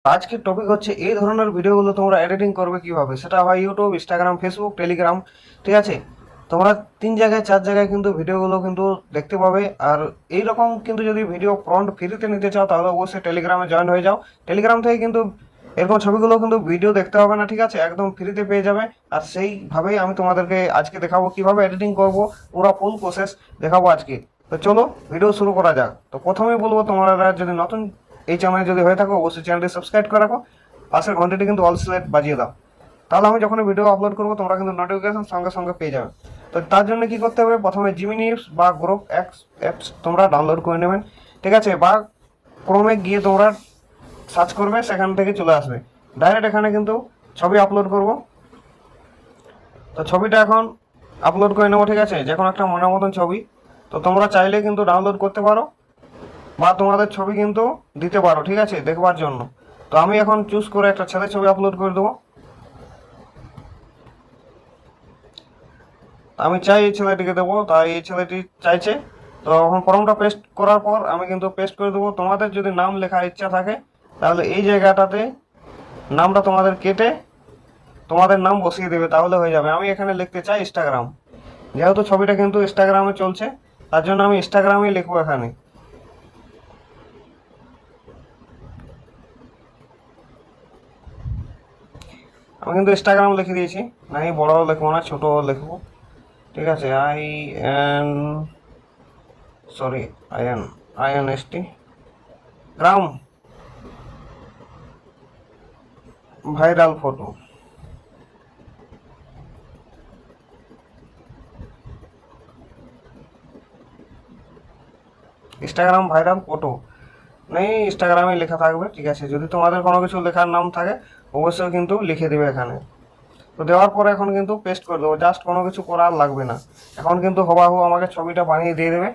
আজকের টপিক হচ্ছে এই ধরনের ভিডিওগুলো তোমরা এডিটিং করবে কিভাবে, সেটা হয় ইউটিউব, ইনস্টাগ্রাম, ফেসবুক, টেলিগ্রাম। ঠিক আছে, তোমরা 3 জায়গায় 4 জায়গায় কিন্তু ভিডিওগুলো কিন্তু দেখতে পাবে। আর এইরকম কিন্তু যদি ভিডিও ফ্রন্ট ফ্রিতে নিতে চাও তাহলে অবশ্যই টেলিগ্রামে জয়েন হয়ে যাও। টেলিগ্রাম থেকে কিন্তু এরকম ছবিগুলো কিন্তু ভিডিও দেখতে হবে না, ঠিক আছে, একদম ফ্রিতে পেয়ে যাবে। আর সেইভাবেই আমি তোমাদেরকে আজকে দেখাবো কিভাবে এডিটিং করব, পুরো ফুল প্রসেস দেখাবো আজকে। তো চলো ভিডিও শুরু করা যাক। তো প্রথমেই বলবো, তোমরা যদি নতুন এই চ্যানেলে যদি হয়ে থাকো অবশ্যই চ্যানেলটি সাবস্ক্রাইব করে রাখো, পাশের ঘন্টাটি কিন্তু অল সিলেক্ট বাজিয়ে দাও। তাহলে আমি যখন ভিডিও আপলোড করবো তোমরা কিন্তু নোটিফিকেশন সঙ্গে সঙ্গে পেয়ে যাবে। তো তার জন্য কি করতে হবে, প্রথমে জিমিনি বা গ্রুপ অ্যাপস তোমরা ডাউনলোড করে নেবেন, ঠিক আছে, বা ক্রোমে গিয়ে তোমরা সার্চ করবে, সেখান থেকে চলে আসবে ডাইরেক্ট এখানে কিন্তু ছবি আপলোড করব। তো ছবিটা এখন আপলোড করে নেবো, ঠিক আছে, যে কোনো একটা মনের মতন ছবি। তো তোমরা চাইলে কিন্তু ডাউনলোড করতে পারো বা তোমাদের ছবি কিন্তু দিতে পারো, ঠিক আছে, দেখবার জন্য। তো আমি এখন চুজ করে একটা ছেলের ছবি আপলোড করে দেবো। আমি চাই এই ছেলেটিকে দেবো, তাই এই ছেলেটি চাইছে। তো এখন ফর্মটা পেস্ট করার পর আমি কিন্তু পেস্ট করে দেবো। তোমাদের যদি নাম লেখার ইচ্ছা থাকে তাহলে এই জায়গাটাতে নামটা তোমাদের কেটে তোমাদের নাম বসিয়ে দেবে, তাহলে হয়ে যাবে। আমি এখানে লিখতে চাই ইনস্টাগ্রাম, যেহেতু ছবিটা কিন্তু ইনস্টাগ্রামে চলছে তার জন্য আমি ইনস্টাগ্রামেই লিখবো এখানে। আমি কিন্তু ইনস্টাগ্রাম লিখে দিয়েছি, নাই বড় লিখবো না, ছোট লিখবো, ঠিক আছে। এন সরি INST গ্রাম viral photo. Instagram viral photo নেই, ইনস্টাগ্রামে লেখা থাকবে, ঠিক আছে। যদি তোমাদের কোনো কিছু লেখার নাম থাকে অবশ্যই কিন্তু লিখে দেবে এখানে। তো দেওয়ার পরে এখন কিন্তু পেস্ট করে দেবো, জাস্ট কোনো কিছু করার লাগবে না। এখন কিন্তু হুবাহু আমাকে ছবিটা বানিয়ে দিয়ে দেবে।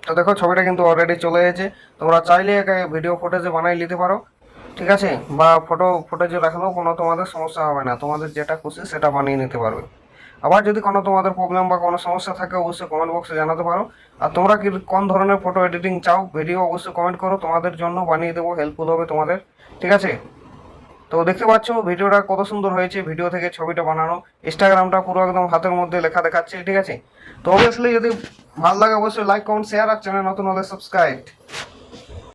তো দেখো ছবিটা কিন্তু অলরেডি চলে এসেছে। তোমরা চাইলে একে ভিডিও ফুটেজে বানিয়ে নিতে পারো, ঠিক আছে, বা ফুটেজে রাখলেও কোনো তোমাদের সমস্যা হবে না, তোমাদের যেটা খুশি সেটা বানিয়ে নিতে পারবে। আবার যদি কোনো তোমাদের প্রবলেম বা কোনো সমস্যা থাকে অবশ্যই কমেন্ট বক্সে জানাতে পারো। আর তোমরা কি কোন ধরনের ফটো এডিটিং চাও ভিডিও অবশ্যই কমেন্ট করো, তোমাদের জন্য বানিয়ে দেবো, হেল্পফুল হবে তোমাদের, ঠিক আছে। তো দেখতে পাচ্ছ ভিডিওটা কত সুন্দর হয়েছে, ভিডিও থেকে ছবিটা বানানো, ইনস্টাগ্রামটা পুরো একদম হাতের মধ্যে লেখা দেখাচ্ছে, ঠিক আছে। তো অবভিয়াসলি যদি ভালো লাগে অবশ্যই লাইক, কমেন্ট, শেয়ার, আর চ্যানেল নতুন হলে সাবস্ক্রাইব।